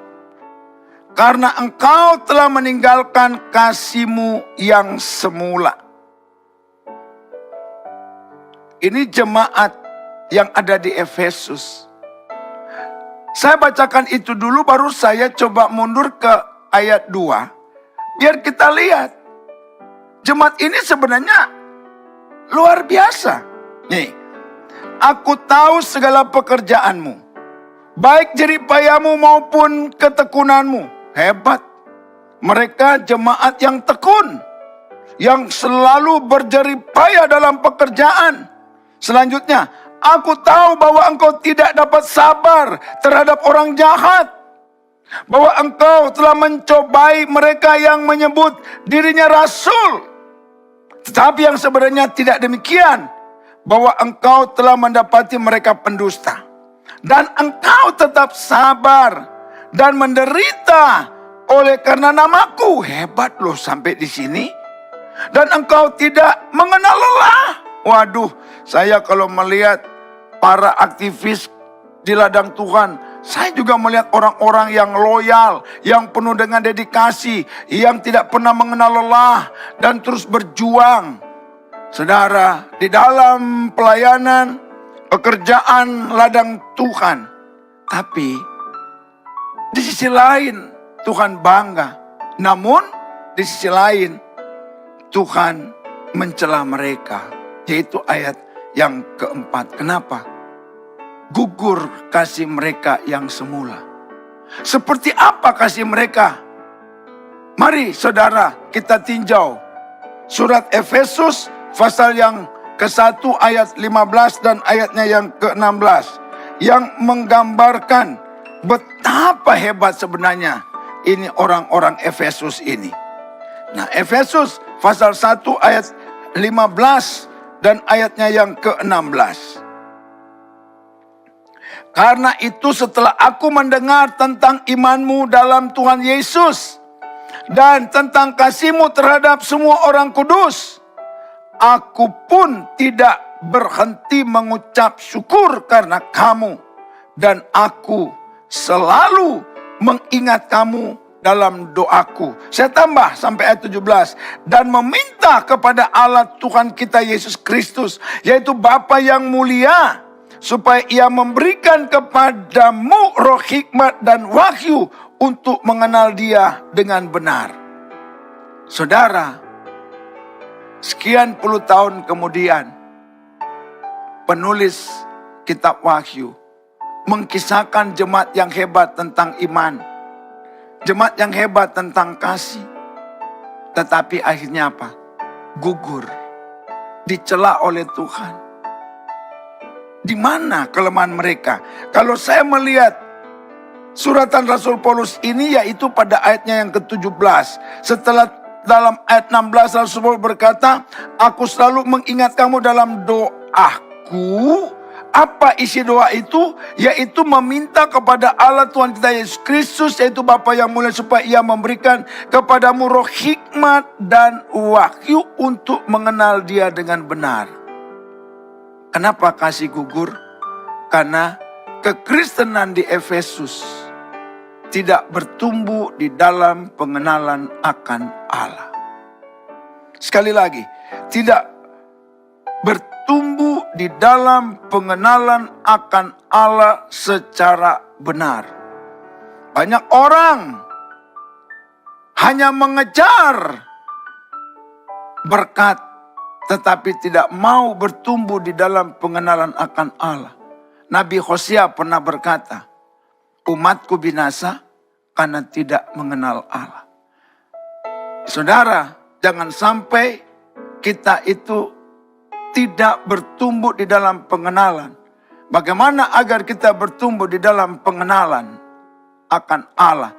karena engkau telah meninggalkan kasih-Mu yang semula. Ini jemaat yang ada di Efesus. Saya bacakan itu dulu, baru saya coba mundur ke ayat 2. Biar kita lihat. Jemaat ini sebenarnya luar biasa. Nih, aku tahu segala pekerjaanmu, baik jeripayamu maupun ketekunanmu. Hebat. Mereka jemaat yang tekun, yang selalu berjeripaya dalam pekerjaan. Selanjutnya, aku tahu bahwa engkau tidak dapat sabar terhadap orang jahat, bahwa engkau telah mencobai mereka yang menyebut dirinya rasul, tetapi yang sebenarnya tidak demikian, bahwa engkau telah mendapati mereka pendusta, dan engkau tetap sabar dan menderita oleh karena namaku. Hebat loh sampai di sini. Dan engkau tidak mengenal lelah. Waduh, saya kalau melihat para aktivis di ladang Tuhan, saya juga melihat orang-orang yang loyal, yang penuh dengan dedikasi, yang tidak pernah mengenal lelah dan terus berjuang. Saudara, di dalam pelayanan, pekerjaan ladang Tuhan. Tapi di sisi lain Tuhan bangga. Namun di sisi lain Tuhan mencela mereka. Yaitu ayat yang keempat. Kenapa? Gugur kasih mereka yang semula. Seperti apa kasih mereka? Mari saudara kita tinjau surat Efesus pasal yang ke-1 ayat 15 dan ayatnya yang ke-16. Yang menggambarkan betapa hebat sebenarnya ini orang-orang Efesus ini. Nah, Efesus pasal 1 ayat 15 dan ayatnya yang ke-16. Karena itu setelah aku mendengar tentang imanmu dalam Tuhan Yesus dan tentang kasihmu terhadap semua orang kudus, aku pun tidak berhenti mengucap syukur karena kamu, dan aku selalu mengingat kamu dalam doaku. Saya tambah sampai ayat 17. Dan meminta kepada Allah Tuhan kita Yesus Kristus, yaitu Bapa yang mulia, supaya ia memberikan kepadamu roh hikmat dan wahyu untuk mengenal dia dengan benar. Saudara, sekian puluh tahun kemudian, penulis kitab Wahyu mengkisahkan jemaat yang hebat tentang iman, jemaat yang hebat tentang kasih. Tetapi akhirnya apa? Gugur, dicela oleh Tuhan. Di mana kelemahan mereka? Kalau saya melihat suratan Rasul Paulus ini, yaitu pada ayatnya yang ke-17. Setelah dalam ayat 16 Rasul Paulus berkata, aku selalu mengingat kamu dalam doaku. Apa isi doa itu? Yaitu meminta kepada Allah Tuhan kita Yesus Kristus, yaitu Bapa yang mulia, supaya ia memberikan kepadamu roh hikmat dan wahyu untuk mengenal dia dengan benar. Kenapa kasih gugur? Karena kekristenan di Efesus tidak bertumbuh di dalam pengenalan akan Allah. Sekali lagi, tidak bertumbuh di dalam pengenalan akan Allah secara benar. Banyak orang hanya mengejar berkat, tetapi tidak mau bertumbuh di dalam pengenalan akan Allah. Nabi Hosea pernah berkata, umatku binasa karena tidak mengenal Allah. Saudara, jangan sampai kita itu tidak bertumbuh di dalam pengenalan. Bagaimana agar kita bertumbuh di dalam pengenalan akan Allah?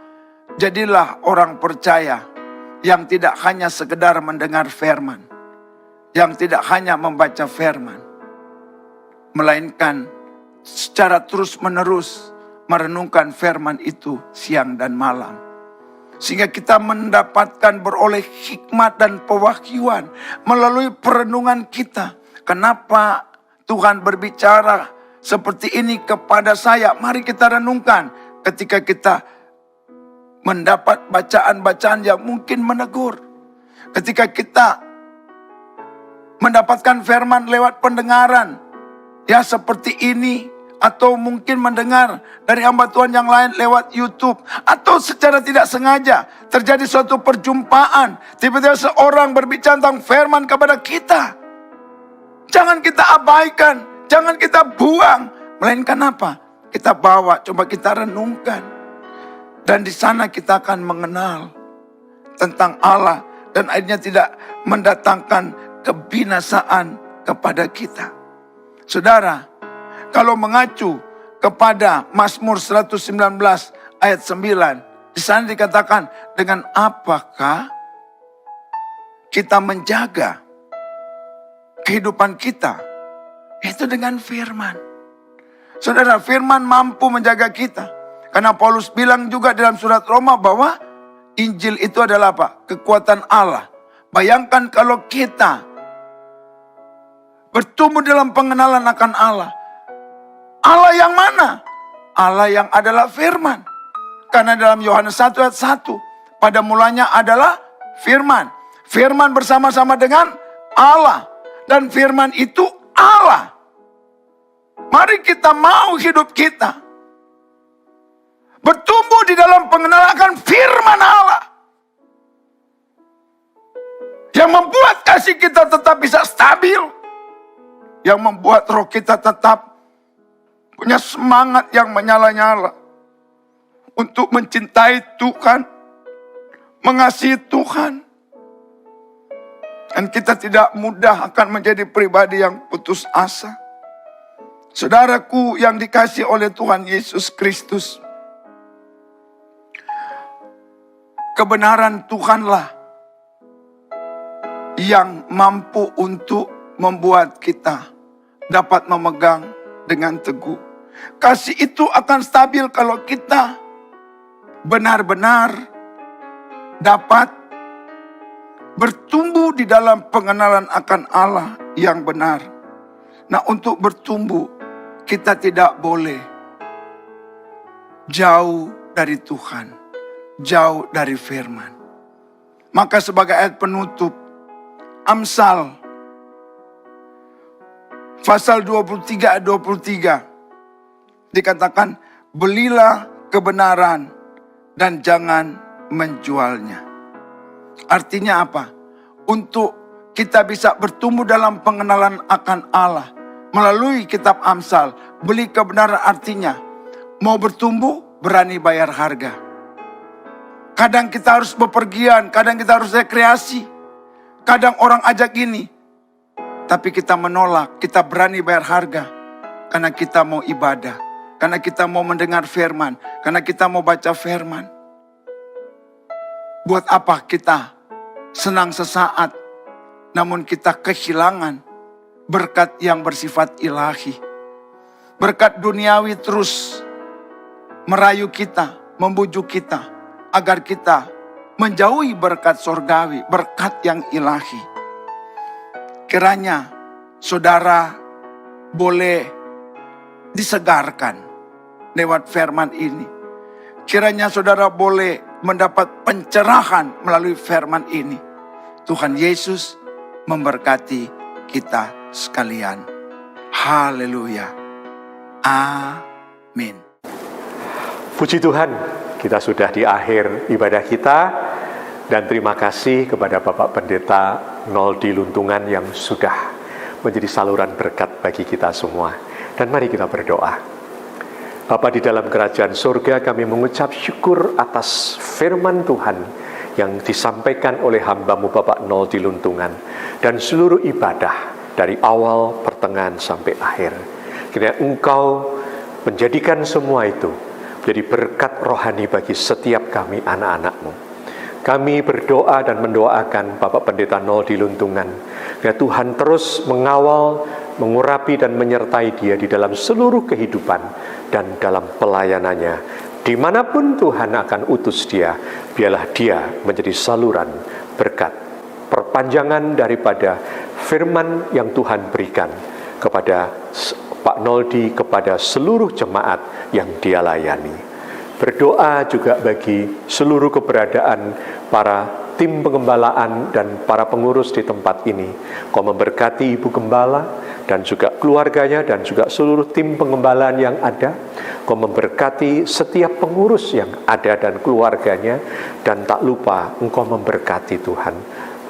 Jadilah orang percaya yang tidak hanya sekedar mendengar firman, yang tidak hanya membaca firman, melainkan secara terus-menerus merenungkan firman itu siang dan malam. Sehingga kita mendapatkan beroleh hikmat dan pewahyuan melalui perenungan kita. Kenapa Tuhan berbicara seperti ini kepada saya? Mari kita renungkan ketika kita mendapat bacaan-bacaan yang mungkin menegur. Ketika kita mendapatkan firman lewat pendengaran, ya seperti ini, atau mungkin mendengar dari hamba Tuhan yang lain lewat YouTube, atau secara tidak sengaja terjadi suatu perjumpaan, tiba-tiba seorang berbicara tentang firman kepada kita. Jangan kita abaikan, jangan kita buang, melainkan apa? Kita bawa, coba kita renungkan, dan di sana kita akan mengenal tentang Allah, dan akhirnya tidak mendatangkan kebinasaan kepada kita. Saudara, kalau mengacu kepada Mazmur 119 ayat 9, di sana dikatakan, dengan apakah kita menjaga kehidupan kita? Itu dengan firman. Saudara, firman mampu menjaga kita. Karena Paulus bilang juga dalam surat Roma bahwa Injil itu adalah apa? Kekuatan Allah. Bayangkan kalau kita bertumbuh dalam pengenalan akan Allah. Allah yang mana? Allah yang adalah firman. Karena dalam Yohanes 1 ayat 1, pada mulanya adalah firman. Firman bersama-sama dengan Allah. Dan firman itu Allah. Mari kita mau hidup kita bertumbuh di dalam pengenalan akan firman Allah. Yang membuat kasih kita tetap bisa stabil. Yang membuat roh kita tetap punya semangat yang menyala-nyala untuk mencintai Tuhan, mengasihi Tuhan. Dan kita tidak mudah akan menjadi pribadi yang putus asa. Saudaraku yang dikasihi oleh Tuhan Yesus Kristus, kebenaran Tuhanlah yang mampu untuk membuat kita dapat memegang dengan teguh. Kasih itu akan stabil kalau kita benar-benar dapat bertumbuh di dalam pengenalan akan Allah yang benar. Nah, untuk bertumbuh, kita tidak boleh jauh dari Tuhan, jauh dari firman. Maka sebagai ayat penutup, Amsal pasal 23 ayat 23 dikatakan, belilah kebenaran dan jangan menjualnya. Artinya apa? Untuk kita bisa bertumbuh dalam pengenalan akan Allah melalui kitab Amsal, beli kebenaran artinya mau bertumbuh berani bayar harga. Kadang kita harus bepergian, kadang kita harus rekreasi, kadang orang ajak gini, tapi kita menolak, kita berani bayar harga karena kita mau ibadah, karena kita mau mendengar firman, karena kita mau baca firman. Buat apa kita senang sesaat, namun kita kehilangan berkat yang bersifat ilahi. Berkat duniawi terus merayu kita, membujuk kita, agar kita menjauhi berkat sorgawi, berkat yang ilahi. Kiranya saudara boleh disegarkan lewat firman ini. Kiranya saudara boleh mendapat pencerahan melalui firman ini. Tuhan Yesus memberkati kita sekalian. Haleluya. Amin. Puji Tuhan, kita sudah di akhir ibadah kita. Dan terima kasih kepada Bapak Pendeta Noldi Luntungan yang sudah menjadi saluran berkat bagi kita semua. Dan mari kita berdoa. Bapa di dalam kerajaan surga, kami mengucap syukur atas firman Tuhan yang disampaikan oleh hamba-Mu Bapak Noldi Luntungan dan seluruh ibadah dari awal, pertengahan sampai akhir. Kiranya Engkau menjadikan semua itu menjadi berkat rohani bagi setiap kami anak-anak-Mu. Kami berdoa dan mendoakan Bapak Pendeta Noldi Luntungan, ya Tuhan terus mengawal, mengurapi dan menyertai dia di dalam seluruh kehidupan dan dalam pelayanannya. Dimanapun Tuhan akan utus dia, biarlah dia menjadi saluran berkat, perpanjangan daripada firman yang Tuhan berikan kepada Pak Noldi, kepada seluruh jemaat yang dia layani. Berdoa juga bagi seluruh keberadaan para tim pengembalaan dan para pengurus di tempat ini. Kau memberkati Ibu Gembala dan juga keluarganya dan juga seluruh tim pengembalaan yang ada. Kau memberkati setiap pengurus yang ada dan keluarganya. Dan tak lupa Engkau memberkati Tuhan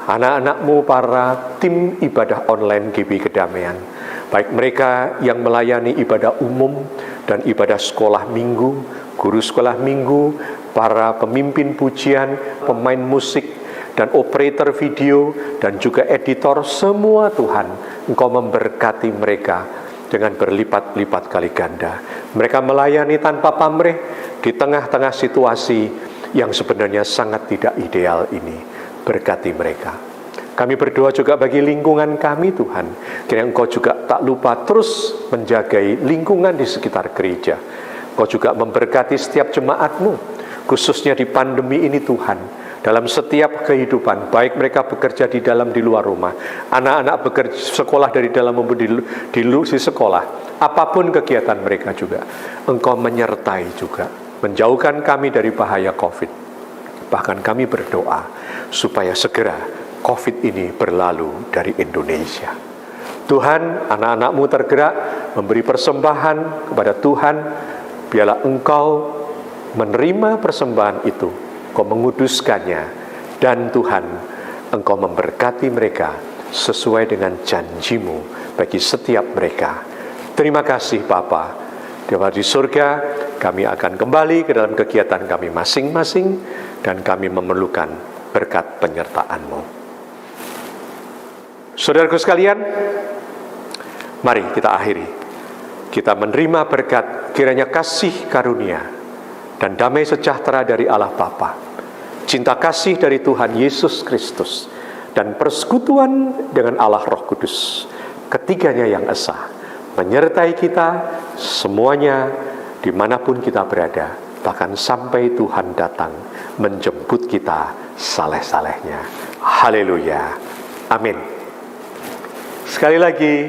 anak-anak-Mu, para tim ibadah online GB Kedamaian. Baik mereka yang melayani ibadah umum dan ibadah sekolah minggu, guru sekolah minggu, para pemimpin pujian, pemain musik, dan operator video, dan juga editor, semua Tuhan, Engkau memberkati mereka dengan berlipat-lipat kali ganda. Mereka melayani tanpa pamrih di tengah-tengah situasi yang sebenarnya sangat tidak ideal ini. Berkati mereka. Kami berdoa juga bagi lingkungan kami Tuhan. Kiranya Engkau juga tak lupa terus menjagai lingkungan di sekitar gereja. Engkau juga memberkati setiap jemaat-Mu, khususnya di pandemi ini Tuhan. Dalam setiap kehidupan, baik mereka bekerja di dalam, di luar rumah, anak-anak bekerja sekolah dari dalam maupun di sekolah, apapun kegiatan mereka juga, Engkau menyertai juga, menjauhkan kami dari bahaya COVID. Bahkan kami berdoa supaya segera COVID ini berlalu dari Indonesia. Tuhan, anak-anak-Mu tergerak memberi persembahan kepada Tuhan. Biarlah Engkau menerima persembahan itu, Engkau menguduskannya, dan Tuhan, Engkau memberkati mereka sesuai dengan janji-Mu bagi setiap mereka. Terima kasih Bapa. Di surga, kami akan kembali ke dalam kegiatan kami masing-masing, dan kami memerlukan berkat penyertaan-Mu. Saudaraku sekalian, mari kita akhiri. Kita menerima berkat kiranya kasih karunia dan damai sejahtera dari Allah Bapa, cinta kasih dari Tuhan Yesus Kristus, dan persekutuan dengan Allah Roh Kudus, ketiganya yang esa, menyertai kita semuanya dimanapun kita berada, bahkan sampai Tuhan datang menjemput kita saleh-salehnya. Haleluya. Amin. Sekali lagi,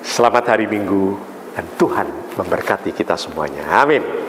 selamat hari Minggu dan Tuhan memberkati kita semuanya. Amin.